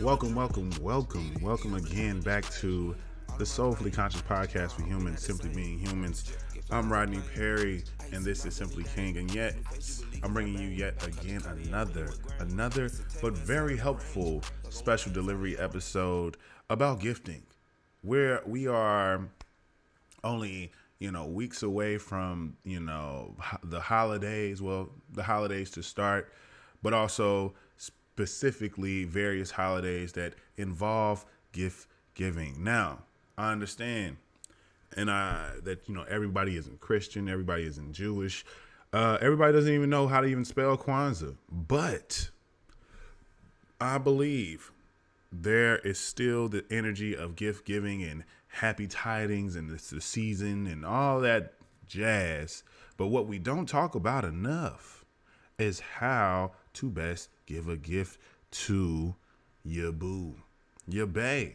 Welcome again back to the Soulfully Conscious Podcast for Humans, Simply Being Humans. I'm Rodney Perry, and this is Simply King, and yet I'm bringing you yet again another but very helpful special delivery episode about gifting, where we are only weeks away from the holidays. Well, the holidays to start, but also specifically various holidays that involve gift giving. Now, I understand, and that everybody isn't Christian, everybody isn't Jewish, everybody doesn't even know how to even spell Kwanzaa, but I believe there is still the energy of gift giving and happy tidings, and it's the season and all that jazz. But what we don't talk about enough is how to best give a gift to your boo, your bae,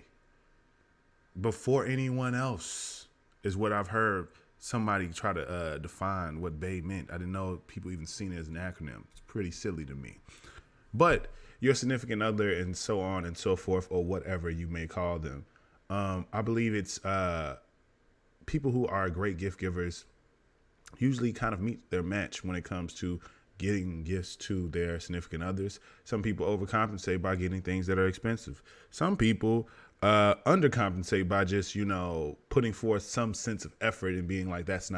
before anyone else, is what I've heard somebody try to define what bae meant. I didn't know people even seen it as an acronym. It's pretty silly to me. But your significant other and so on and so forth, or whatever you may call them. I believe it's people who are great gift givers usually kind of meet their match when it comes to getting gifts to their significant others. Some people overcompensate by getting things that are expensive. Some people undercompensate by just, putting forth some sense of effort and being like, that's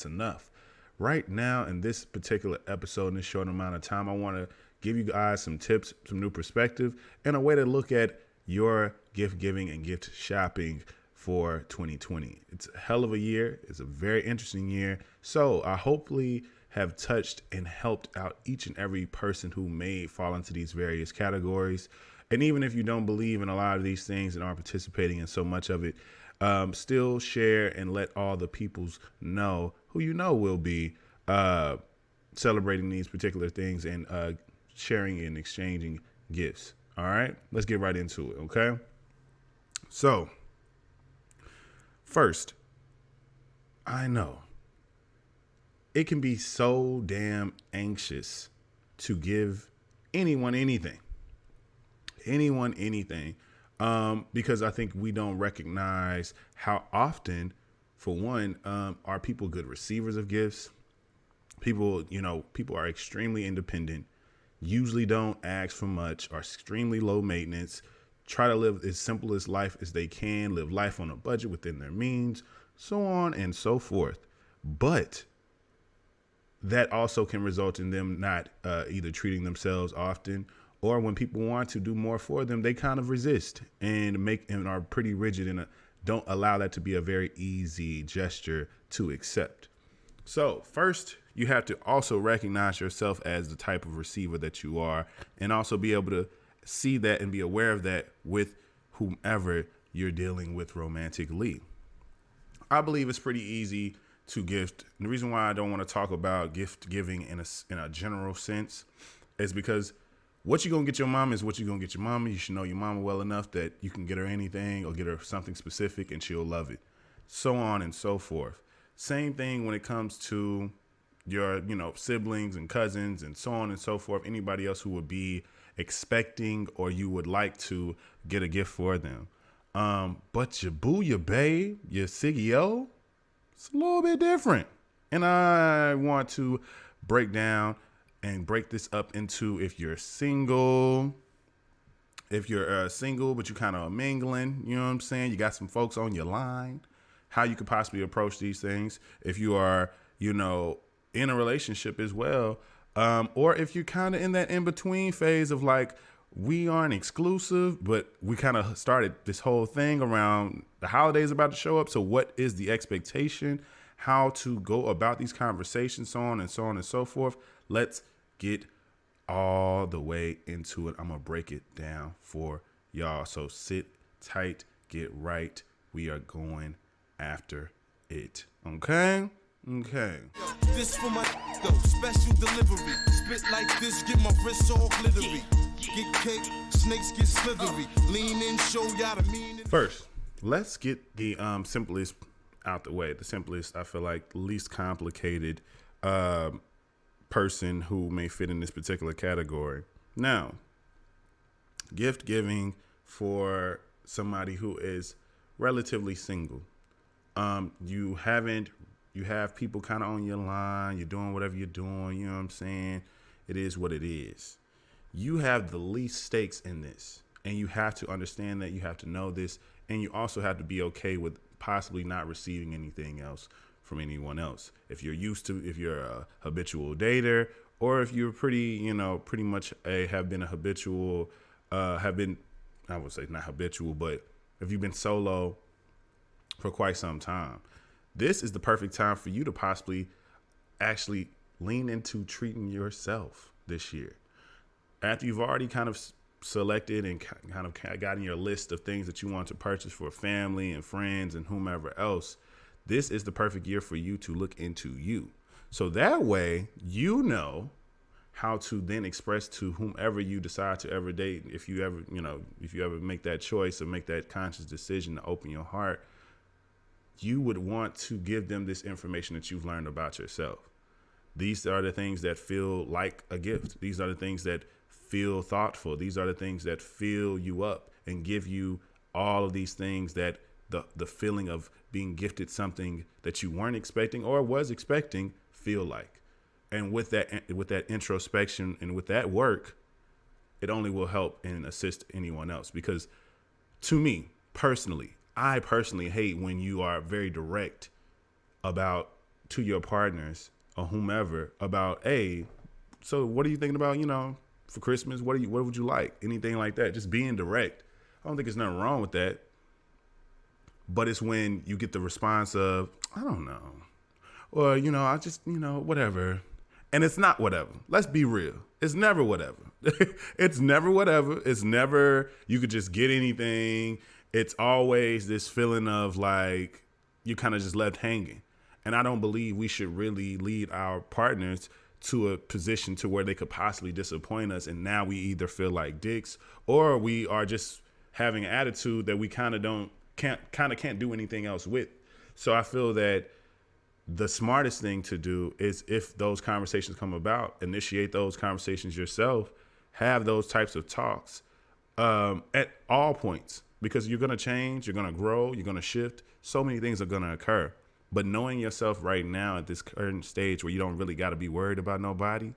enough. Right now, in this particular episode, in this short amount of time, I want to give you guys some tips, some new perspective, and a way to look at your gift giving and gift shopping for 2020. It's a hell of a year. It's a very interesting year. So I hopefully have touched and helped out each and every person who may fall into these various categories. And even if you don't believe in a lot of these things and aren't participating in so much of it, still share and let all the peoples know who will be celebrating these particular things and sharing and exchanging gifts. All right, let's get right into it. Okay. So first, I know it can be so damn anxious to give anyone anything, because I think we don't recognize how often, for one, are people good receivers of gifts. People are extremely independent, usually don't ask for much, are extremely low maintenance, try to live as simple as life as they can, live life on a budget within their means, so on and so forth. But that also can result in them not either treating themselves often, or when people want to do more for them, they kind of resist and are pretty rigid and don't allow that to be a very easy gesture to accept. So first, you have to also recognize yourself as the type of receiver that you are, and also be able to see that and be aware of that with whomever you're dealing with romantically. I believe it's pretty easy to gift. And the reason why I don't want to talk about gift giving in a general sense is because what you're going to get your mom is what you're going to get your mama. You should know your mama well enough that you can get her anything or get her something specific and she'll love it. So on and so forth. Same thing when it comes to your, siblings and cousins and so on and so forth. Anybody else who would be expecting or you would like to get a gift for them. But your boo, your babe, your Siggy-O, it's a little bit different. And I want to break this up into if you're single, but you kind of mingling, you know what I'm saying? You got some folks on your line, how you could possibly approach these things. If you are, in a relationship as well, or if you're kind of in that in-between phase of like, we aren't exclusive, but we kind of started this whole thing around the holidays about to show up. So what is the expectation? How to go about these conversations, so on and so on and so forth. Let's get all the way into it. I'm going to break it down for y'all. So sit tight, get right. We are going after it. Okay? Okay. This for my special delivery. Spit like this, get my wrists all glittery. Get cake, snakes get slithery. Lean in, show y'all the meaning. First, let's get the simplest out the way. The simplest, I feel like, least complicated person who may fit in this particular category. Now, gift giving for somebody who is relatively single. You have people kind of on your line. You're doing whatever you're doing. You know what I'm saying? It is what it is. You have the least stakes in this, and you have to understand that. You have to know this, and you also have to be okay with possibly not receiving anything else from anyone else. If you're a habitual dater, or if you're pretty much have been a habitual, I would say not habitual, but if you've been solo for quite some time, this is the perfect time for you to possibly actually lean into treating yourself this year. After you've already kind of selected and kind of gotten your list of things that you want to purchase for family and friends and whomever else, this is the perfect year for you to look into you. So that way, you know how to then express to whomever you decide to ever date. If you ever make that choice or make that conscious decision to open your heart, you would want to give them this information that you've learned about yourself. These are the things that feel like a gift. These are the things that feel thoughtful. These are the things that fill you up and give you all of these things that the feeling of being gifted something that you weren't expecting or was expecting feel like. And with that introspection and with that work, it only will help and assist anyone else. Because to me personally, I personally hate when you are very direct to your partners or whomever about, hey, so what are you thinking about, for Christmas? What would you like? Anything like that. Just being direct. I don't think there's nothing wrong with that. But it's when you get the response of, I don't know. Or, I just, whatever. And it's not whatever. Let's be real. It's never whatever. It's never whatever. It's never you could just get anything. It's always this feeling of like you kind of just left hanging. And I don't believe we should really lead our partners to a position to where they could possibly disappoint us. And now we either feel like dicks or we are just having an attitude that we can't do anything else with. So I feel that the smartest thing to do is, if those conversations come about, initiate those conversations yourself, have those types of talks at all points, because you're going to change, you're going to grow, you're going to shift. So many things are going to occur. But knowing yourself right now at this current stage where you don't really got to be worried about nobody,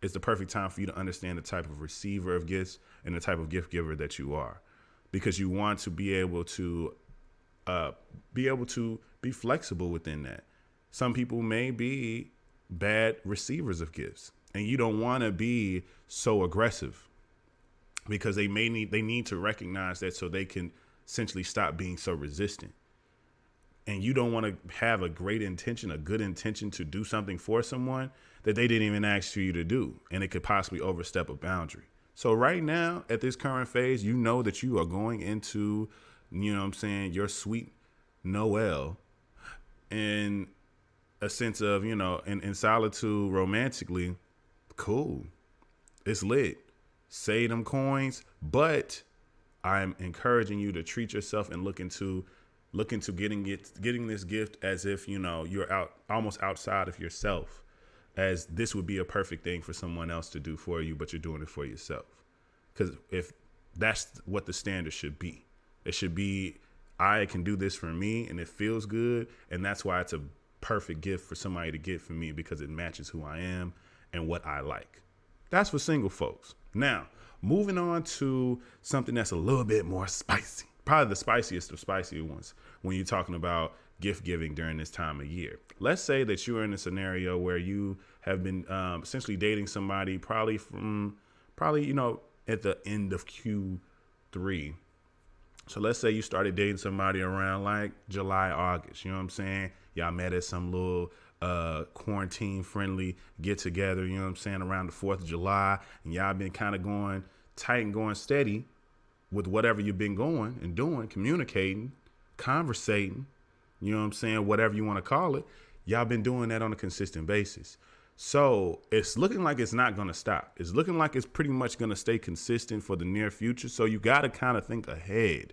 it's the perfect time for you to understand the type of receiver of gifts and the type of gift giver that you are, because you want to be able to be flexible within that. Some people may be bad receivers of gifts, and you don't want to be so aggressive, because they need to recognize that so they can essentially stop being so resistant. And you don't want to have a good intention to do something for someone that they didn't even ask you to do, and it could possibly overstep a boundary. So right now, at this current phase, you know that you are going into, your sweet Noel in a sense of, in solitude romantically. Cool. It's lit. Save them coins. But I'm encouraging you to treat yourself and look into getting this gift as if, you're almost outside of yourself, as this would be a perfect thing for someone else to do for you, but you're doing it for yourself. Because if that's what the standard should be, it should be, I can do this for me and it feels good. And that's why it's a perfect gift for somebody to get for me, because it matches who I am and what I like. That's for single folks. Now, moving on to something that's a little bit more spicy. Probably the spiciest of spicy ones when you're talking about gift giving during this time of year. Let's say that you're in a scenario where you have been essentially dating somebody probably at the end of Q3. So let's say you started dating somebody around like July, August. You know what I'm saying? Y'all met at some little quarantine friendly get together, you know what I'm saying, around the 4th of July. And y'all been kind of going tight and going steady with whatever you've been going and doing, communicating, conversating, you know what I'm saying, whatever you want to call it. Y'all been doing that on a consistent basis. So it's looking like it's not going to stop. It's looking like it's pretty much going to stay consistent for the near future. So you got to kind of think ahead,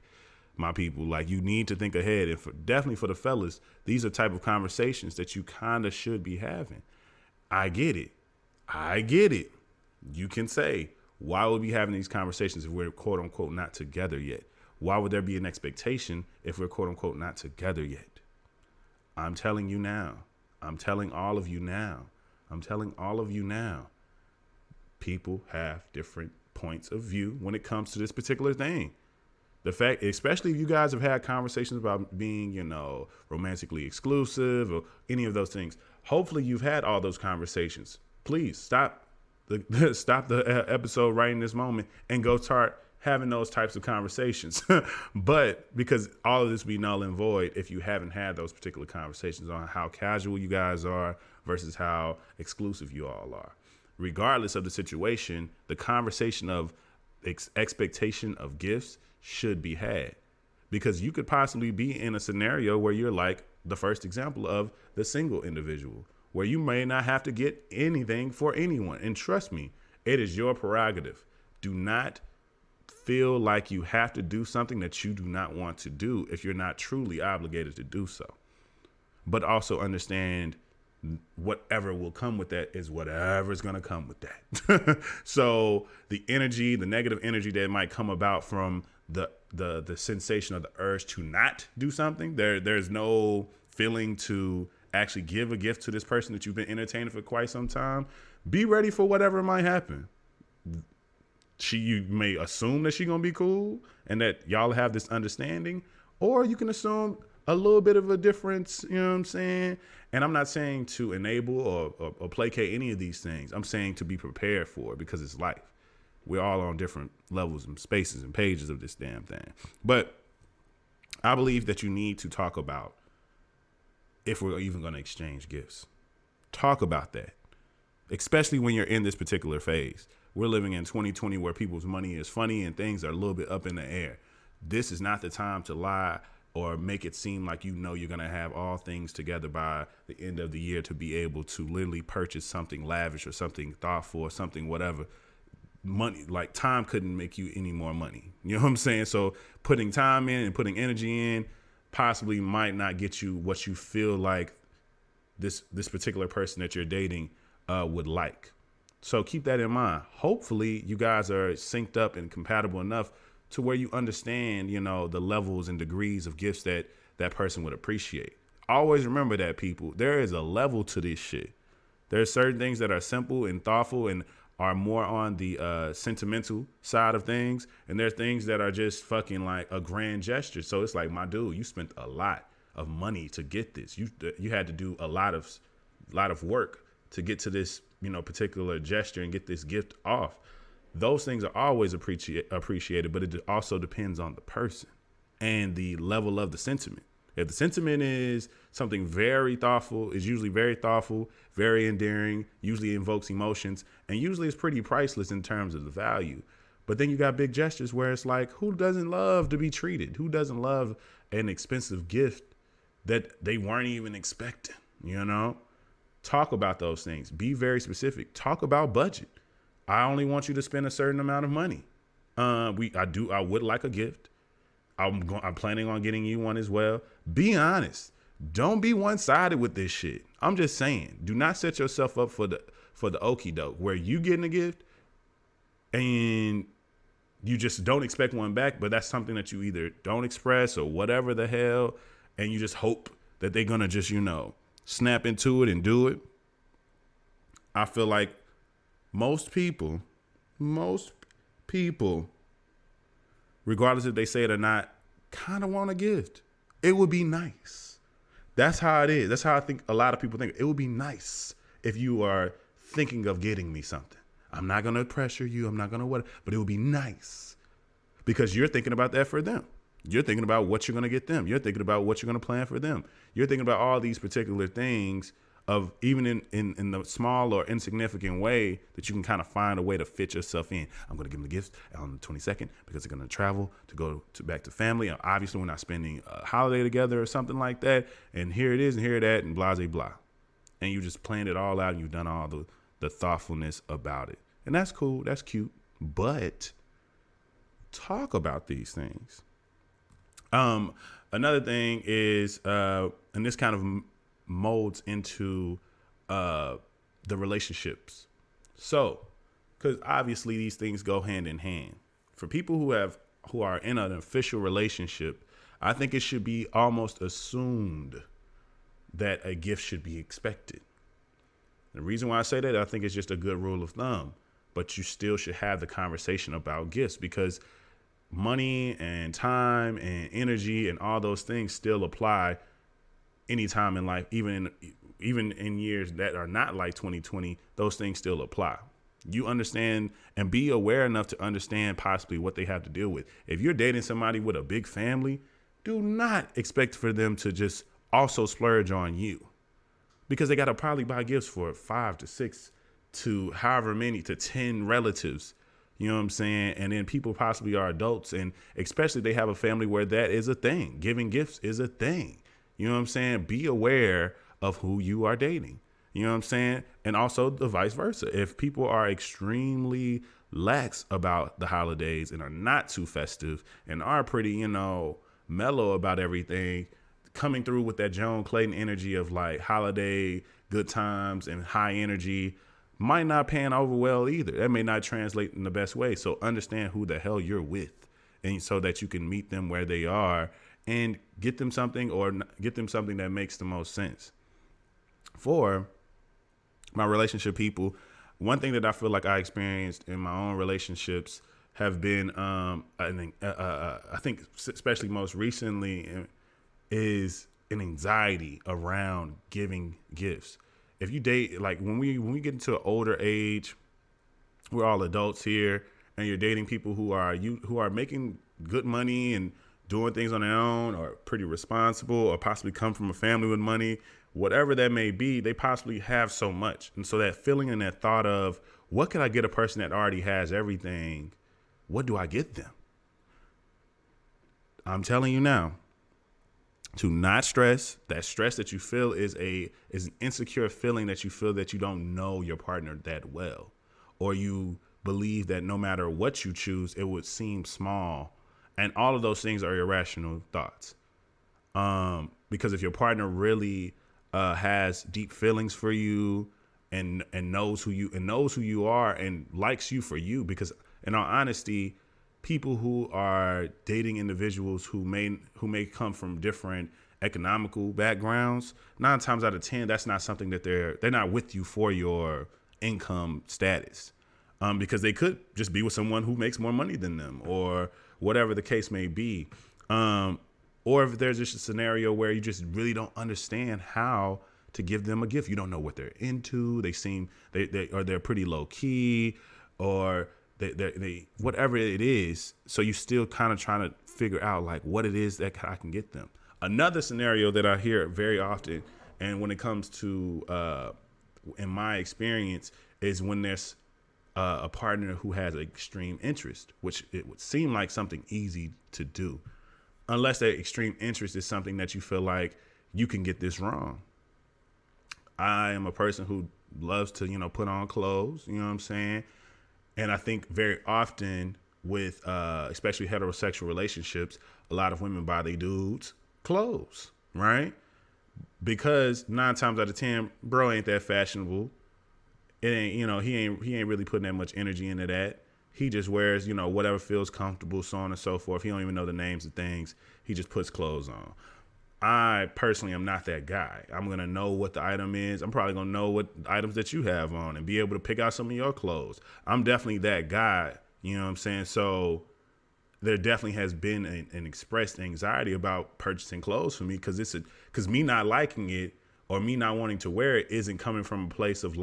my people. Like, you need to think ahead. And definitely for the fellas, these are type of conversations that you kind of should be having. I get it. You can say, Why would we be having these conversations if we're quote unquote not together yet? Why would there be an expectation if we're quote unquote not together yet? I'm telling you now. I'm telling all of you now. I'm telling all of you now. People have different points of view when it comes to this particular thing. The fact, especially if you guys have had conversations about being, romantically exclusive or any of those things. Hopefully you've had all those conversations. Please stop the episode right in this moment and go start having those types of conversations. But because all of this be null and void if you haven't had those particular conversations on how casual you guys are versus how exclusive you all are. Regardless of the situation, the conversation of expectation of gifts should be had, because you could possibly be in a scenario where you're like the first example of the single individual, where you may not have to get anything for anyone. And trust me, it is your prerogative. Do not feel like you have to do something that you do not want to do if you're not truly obligated to do so. But also understand whatever will come with that is whatever's going to come with that. So the negative energy that might come about from the sensation of the urge to not do something, there's no feeling to actually give a gift to this person that you've been entertaining for quite some time. Be ready for whatever might happen. You may assume that she's going to be cool and that y'all have this understanding, or you can assume a little bit of a difference, you know what I'm saying? And I'm not saying to enable or placate any of these things. I'm saying to be prepared for it, because it's life. We're all on different levels and spaces and pages of this damn thing. But I believe that you need to talk about if we're even going to exchange gifts. Talk about that, especially when you're in this particular phase. We're living in 2020 where people's money is funny and things are a little bit up in the air. This is not the time to lie or make it seem like you're going to have all things together by the end of the year to be able to literally purchase something lavish or something thoughtful or something whatever. Money, like time couldn't make you any more money. You know what I'm saying? So putting time in and putting energy in possibly might not get you what you feel like this particular person that you're dating would like. So keep that in mind. Hopefully you guys are synced up and compatible enough to where you understand, the levels and degrees of gifts that person would appreciate. Always remember that, people. There is a level to this shit. There are certain things that are simple and thoughtful and are more on the sentimental side of things. And there are things that are just fucking like a grand gesture. So it's like, my dude, you spent a lot of money to get this. You had to do a lot of work to get to this, particular gesture and get this gift off. Those things are always appreciated, but it also depends on the person and the level of the sentiment. If the sentiment is something very thoughtful, is usually very thoughtful, very endearing, usually invokes emotions, and usually is pretty priceless in terms of the value. But then you got big gestures where it's like, who doesn't love to be treated? Who doesn't love an expensive gift that they weren't even expecting? Talk about those things. Be very specific. Talk about budget. I only want you to spend a certain amount of money. I would like a gift. I'm planning on getting you one as well. Be honest. Don't be one-sided with this shit. I'm just saying, do not set yourself up for the okie doke where you getting a gift and you just don't expect one back, but that's something that you either don't express or whatever the hell, and you just hope that they're gonna just, snap into it and do it. I feel like most people, regardless if they say it or not, kind of want a gift. It would be nice. That's how it is. That's how I think a lot of people think. It would be nice if you are thinking of getting me something. I'm not going to pressure you. I'm not going to but it would be nice because you're thinking about that for them. You're thinking about what you're going to get them. You're thinking about what you're going to plan for them. You're thinking about all these particular things of even in the small or insignificant way that you can kind of find a way to fit yourself in. I'm going to give them the gifts on the 22nd because they're going to travel to go back to family. And obviously, we're not spending a holiday together or something like that. And here it is and here that and blah, blah, blah. And you just planned it all out and you've done all the thoughtfulness about it. And that's cool. That's cute. But talk about these things. Another thing is, and this kind of molds into the relationships. So because obviously these things go hand in hand. For people who are in an official relationship, I think it should be almost assumed that a gift should be expected. The reason why I say that, I think it's just a good rule of thumb, but you still should have the conversation about gifts, because money and time and energy and all those things still apply anytime in life, even in years that are not like 2020, those things still apply. You understand and be aware enough to understand possibly what they have to deal with. If you're dating somebody with a big family, do not expect for them to just also splurge on you, because they got to probably buy gifts for 5 to 6 to however many to 10 relatives. You know what I'm saying? And then people possibly are adults, and especially they have a family where that is a thing. Giving gifts is a thing. You know what I'm saying? Be aware of who you are dating. You know what I'm saying? And also the vice versa. If people are extremely lax about the holidays and are not too festive and are pretty, mellow about everything, coming through with that Joan Clayton energy of like holiday, good times and high energy might not pan over well either. That may not translate in the best way. So understand who the hell you're with, and so that you can meet them where they are and get them something that makes the most sense. For my relationship people, one thing that I feel like I experienced in my own relationships have been, I think especially most recently, is an anxiety around giving gifts. If you date, like when we get into an older age, we're all adults here, and you're dating people who are making good money and doing things on their own, or pretty responsible, or possibly come from a family with money, whatever that may be, they possibly have so much. And so that feeling and that thought of, what can I get a person that already has everything? What do I get them? I'm telling you now, to not stress. That stress that you feel is an insecure feeling that you feel that you don't know your partner that well, or you believe that no matter what you choose, it would seem small. And all of those things are irrational thoughts. Because if your partner really has deep feelings for you and knows who you are and likes you for you, because in all honesty, people who are dating individuals who may come from different economical backgrounds, 9 times out of 10, that's not something that they're not with you for your income status, because they could just be with someone who makes more money than them, or whatever the case may be. Or if there's just a scenario where you just really don't understand how to give them a gift, you don't know what they're into. They're pretty low key, or they whatever it is. So you still kind of trying to figure out like what it is that I can get them. Another scenario that I hear very often, and when it comes to, in my experience, is when there's a partner who has extreme interest, which it would seem like something easy to do, unless that extreme interest is something that you feel like you can get this wrong. I am a person who loves to, put on clothes, you know what I'm saying? And I think very often with, especially heterosexual relationships, a lot of women buy their dudes clothes, right? Because 9 times out of 10, bro ain't that fashionable. It ain't, he ain't really putting that much energy into that. He just wears, whatever feels comfortable, so on and so forth. He don't even know the names of things. He just puts clothes on. I personally am not that guy. I'm going to know what the item is. I'm probably going to know what items that you have on and be able to pick out some of your clothes. I'm definitely that guy. You know what I'm saying? So there definitely has been an expressed anxiety about purchasing clothes for me, because me not liking it or me not wanting to wear it isn't coming from a place of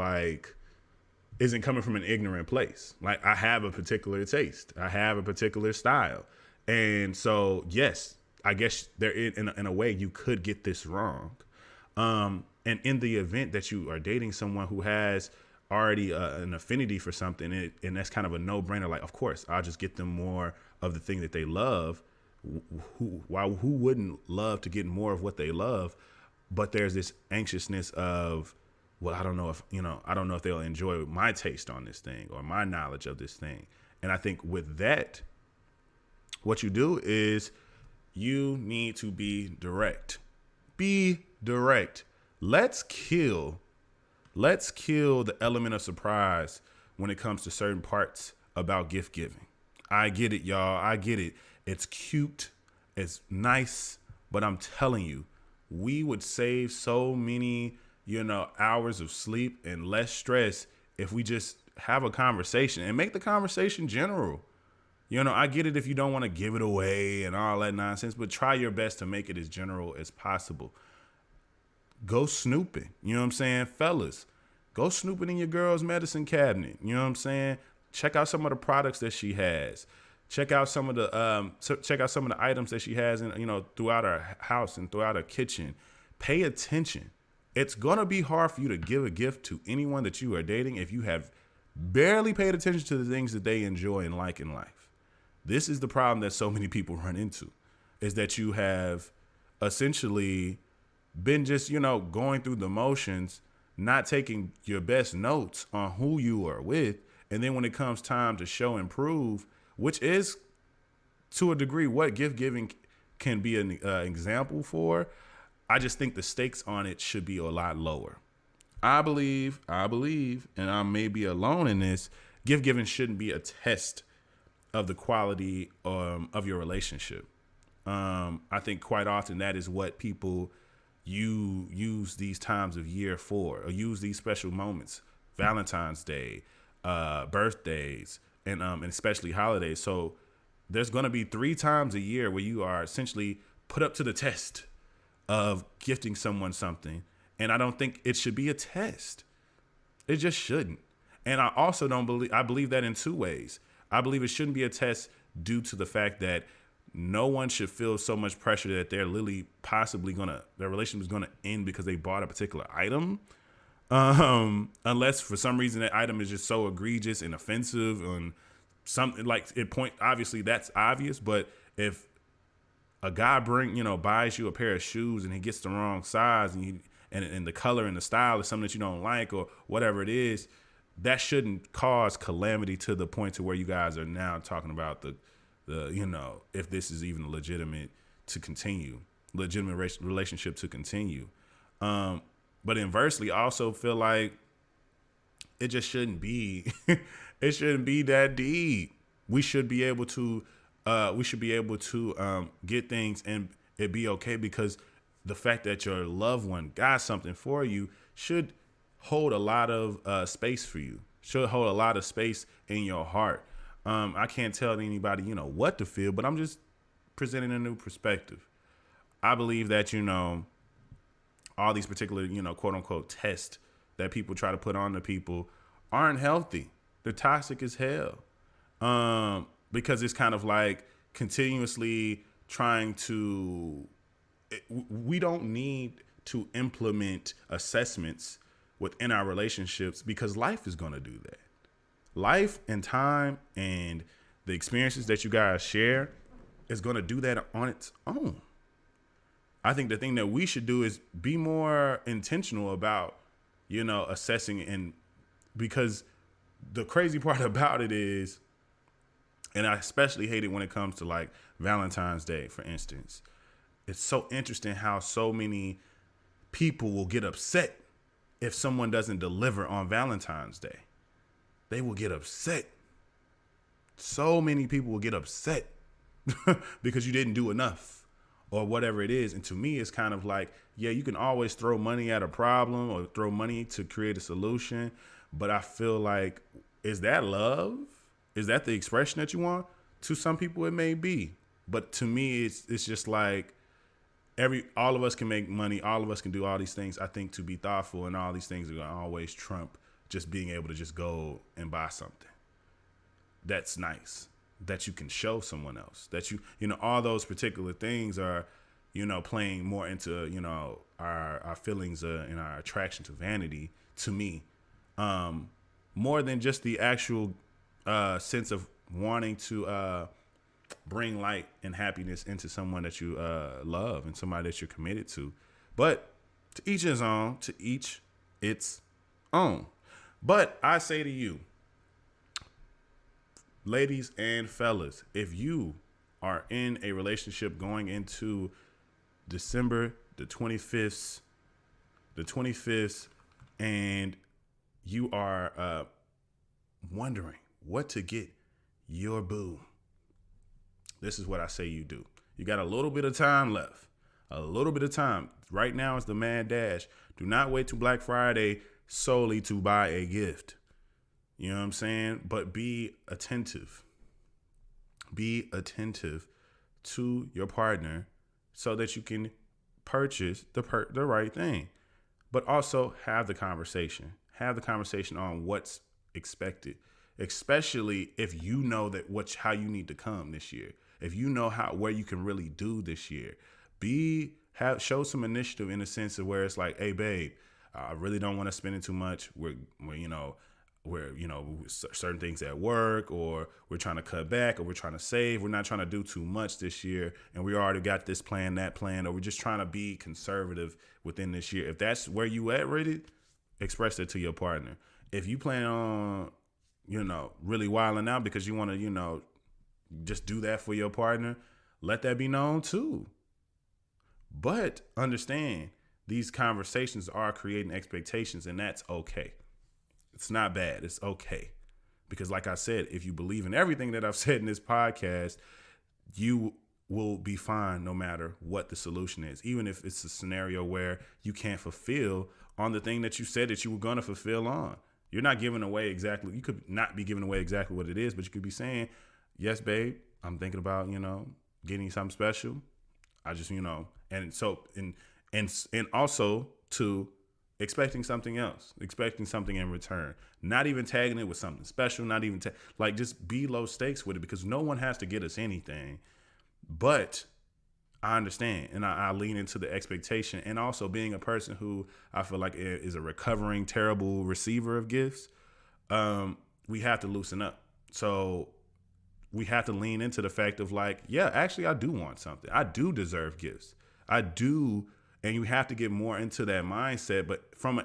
isn't coming from an ignorant place. Like, I have a particular taste. I have a particular style. And so, yes, I guess there in a way you could get this wrong. And in the event that you are dating someone who has already an affinity for something, and that's kind of a no-brainer, like, of course, I'll just get them more of the thing that they love. Who wouldn't love to get more of what they love? But there's this anxiousness of, well, I don't know if they'll enjoy my taste on this thing or my knowledge of this thing. And I think with that, what you do is you need to be direct. Be direct. Let's kill the element of surprise when it comes to certain parts about gift giving. I get it, y'all. I get it. It's cute. It's nice. But I'm telling you, we would save so many, hours of sleep and less stress if we just have a conversation and make the conversation general. I get it if you don't want to give it away and all that nonsense, but try your best to make it as general as possible. Go snooping. You know what I'm saying? Fellas, go snooping in your girl's medicine cabinet. You know what I'm saying? Check out some of the products that she has. Check out some of the items that she has throughout her house and throughout her kitchen. Pay attention. It's gonna be hard for you to give a gift to anyone that you are dating if you have barely paid attention to the things that they enjoy and like in life. This is the problem that so many people run into, is that you have essentially been just, going through the motions, not taking your best notes on who you are with. And then when it comes time to show and prove, which is to a degree what gift giving can be an example for, I just think the stakes on it should be a lot lower. I believe, and I may be alone in this, gift giving shouldn't be a test of the quality of your relationship. I think quite often that is what people use these times of year for, or use these special moments, Valentine's Day, birthdays, and especially holidays. So there's going to be 3 times a year where you are essentially put up to the test of gifting someone something. And I don't think it should be a test. It just shouldn't. And I also I believe that in 2 ways. I believe it shouldn't be a test due to the fact that no one should feel so much pressure that they're literally possibly their relationship is gonna end because they bought a particular item. Unless for some reason that item is just so egregious and offensive and something like obviously that's obvious. But if a guy buys you a pair of shoes and he gets the wrong size and the color and the style is something that you don't like or whatever it is, that shouldn't cause calamity to the point to where you guys are now talking about the if this is even legitimate relationship to continue. But inversely, I also feel like it just shouldn't be. It shouldn't be that deep. We should be able to get things and it be okay, because the fact that your loved one got something for you should hold a lot of space for you. Should hold a lot of space in your heart. I can't tell anybody, what to feel, but I'm just presenting a new perspective. I believe that, all these particular, quote unquote tests that people try to put on to people aren't healthy. They're toxic as hell. Because it's kind of like continuously trying to, we don't need to implement assessments within our relationships because life is going to do that. Life and time and the experiences that you guys share is going to do that on its own. I think the thing that we should do is be more intentional about, assessing, and because the crazy part about it is, and I especially hate it when it comes to like Valentine's Day, for instance, it's so interesting how so many people will get upset if someone doesn't deliver on Valentine's Day. They will get upset. So many people will get upset because you didn't do enough or whatever it is. And to me, it's kind of like, yeah, you can always throw money at a problem or throw money to create a solution. But I feel like, is that love? Is that the expression that you want? To some people, it may be. But to me, it's just like all of us can make money. All of us can do all these things. I think to be thoughtful and all these things are going to always trump just being able to just go and buy something that's nice, that you can show someone else, that all those particular things are, playing more into, our feelings and our attraction to vanity, to me, more than just the actual sense of wanting to bring light and happiness into someone that you love and somebody that you're committed to. But to each his own, to each its own. But I say to you, ladies and fellas, if you are in a relationship going into December the 25th, and you are wondering what to get your boo, this is what I say you do. You got a little bit of time left. A little bit of time. Right now is the mad dash. Do not wait till Black Friday solely to buy a gift. You know what I'm saying? But be attentive. Be attentive to your partner so that you can purchase the right thing. But also have the conversation. Have the conversation on what's expected, especially if you know that how you need to come this year. If you know where you can really do this year, show some initiative in the sense of where it's like, hey babe, I really don't want to spend it too much. We're certain things at work, or we're trying to cut back, or we're trying to save. We're not trying to do too much this year, and we already got this plan, that plan, or we're just trying to be conservative within this year. If that's where you at, ready, express it to your partner. If you plan on, really wilding out because you want to, just do that for your partner, let that be known too. But understand, these conversations are creating expectations, and that's okay. It's not bad. It's okay. Because like I said, if you believe in everything that I've said in this podcast, you will be fine no matter what the solution is. Even if it's a scenario where you can't fulfill on the thing that you said that you were going to fulfill on. You're not giving away exactly, you could not be giving away exactly what it is, but you could be saying, yes, babe, I'm thinking about, getting something special. I just, and so, and also to expecting something else, expecting something in return, not even tagging it with something special, not even just be low stakes with it, because no one has to get us anything. But I understand, and I lean into the expectation, and also being a person who I feel like is a recovering terrible receiver of gifts. We have to loosen up. So we have to lean into the fact of like, yeah, actually I do want something. I do deserve gifts. I do. And you have to get more into that mindset, but from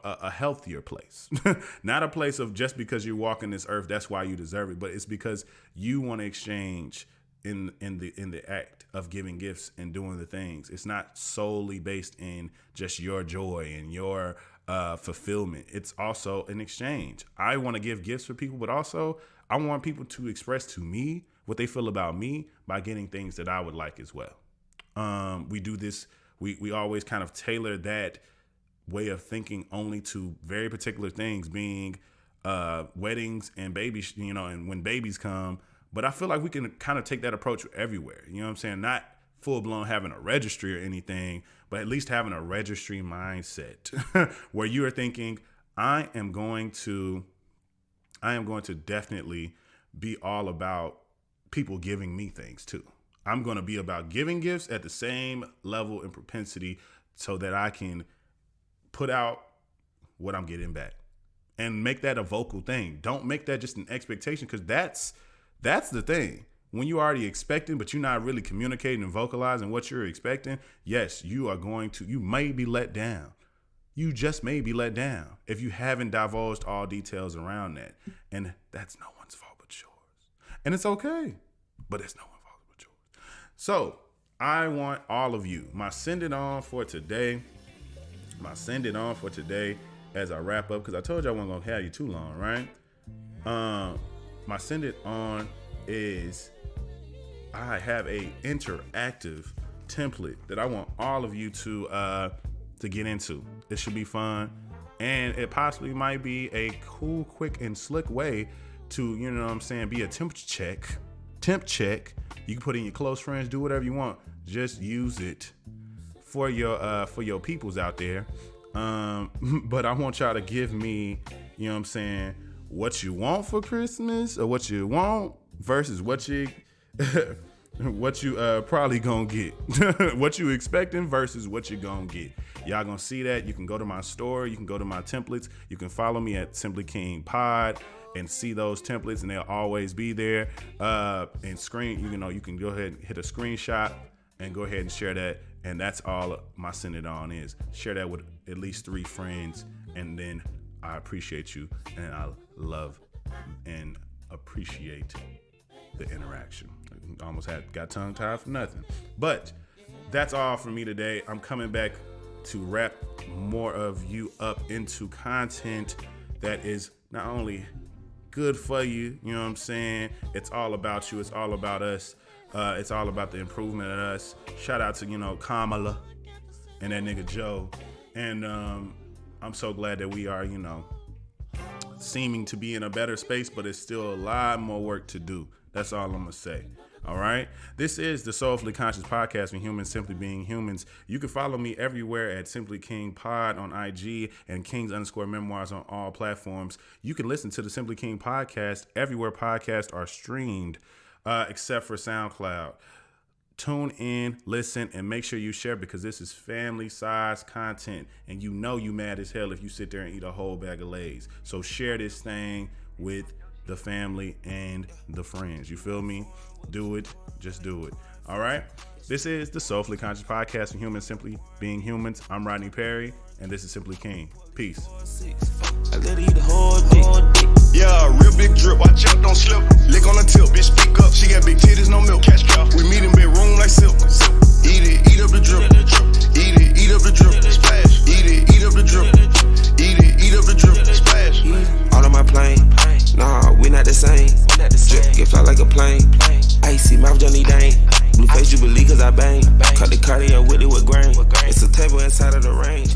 a healthier place, not a place of just because you're walking this earth, that's why you deserve it. But it's because you want to exchange in the act of giving gifts and doing the things. It's not solely based in just your joy and your fulfillment. It's also an exchange. I want to give gifts for people, but also I want people to express to me what they feel about me by getting things that I would like as well. We do this. We always kind of tailor that way of thinking only to very particular things, being weddings and babies, and when babies come. But I feel like we can kind of take that approach everywhere. You know what I'm saying? Not full blown having a registry or anything, but at least having a registry mindset where you are thinking, I am going to definitely be all about people giving me things too. I'm going to be about giving gifts at the same level and propensity so that I can put out what I'm getting back and make that a vocal thing. Don't make that just an expectation, because that's the thing. When you're already expecting, but you're not really communicating and vocalizing what you're expecting, yes, you may be let down. You just may be let down if you haven't divulged all details around that. And that's no one's fault but yours. And it's okay, but it's no one's fault but yours. So I want all of you, my send it on for today as I wrap up, because I told you I wasn't going to have you too long, right? My send it on is I have a interactive template that I want all of you to get into. It should be fun, and it possibly might be a cool, quick, and slick way to, be a temp check. You can put in your close friends, do whatever you want. Just use it for your peoples out there. But I want y'all to give me, what you want for Christmas, or what you want versus what you probably gonna get. What you expecting versus what you gonna get. Y'all gonna see that. You can go to my store, you can go to my templates, you can follow me at Simply King Pod and see those templates, and they'll always be there. And you can go ahead and hit a screenshot and go ahead and share that. And that's all my send it on is. Share that with at least 3 friends, and then I appreciate you, and I love and appreciate the interaction. I almost got tongue tied for nothing. But that's all for me today. I'm coming back to wrap more of you up into content that is not only good for you. You know what I'm saying? It's all about you. It's all about us. It's all about the improvement of us. Shout out to, Kamala and that nigga Joe. And I'm so glad that we are, seeming to be in a better space, but it's still a lot more work to do. That's all I'm going to say. All right. This is the Soulfully Conscious Podcast for Humans Simply Being Humans. You can follow me everywhere at Simply King Pod on IG and Kings_Memoirs on all platforms. You can listen to the Simply King Podcast everywhere podcasts are streamed, except for SoundCloud. Tune in, listen, and make sure you share, because this is family-sized content, and you mad as hell if you sit there and eat a whole bag of Lay's. So share this thing with the family and the friends. You feel me? Do it. Just do it. All right? This is the Soulfully Conscious Podcast for Humans Simply Being Humans. I'm Rodney Perry, and this is Simply King. Peace. Yeah, real big drip, watch out, don't slip. Lick on the tip, bitch, speak up. She got big titties, no milk, cash cow. We meet in bedroom like silk. Eat it, eat up the drip. Eat it, eat up the drip. Splash. Eat it, eat up the drip. Eat it, eat up the drip. Splash. Out on my plane, nah, we not the same. Drip, get fly like a plane. Icy mouth, Johnny Dane. Blue face, Jubilee, cause I bang. Cut the cardio with it with grain. It's a table inside of the range.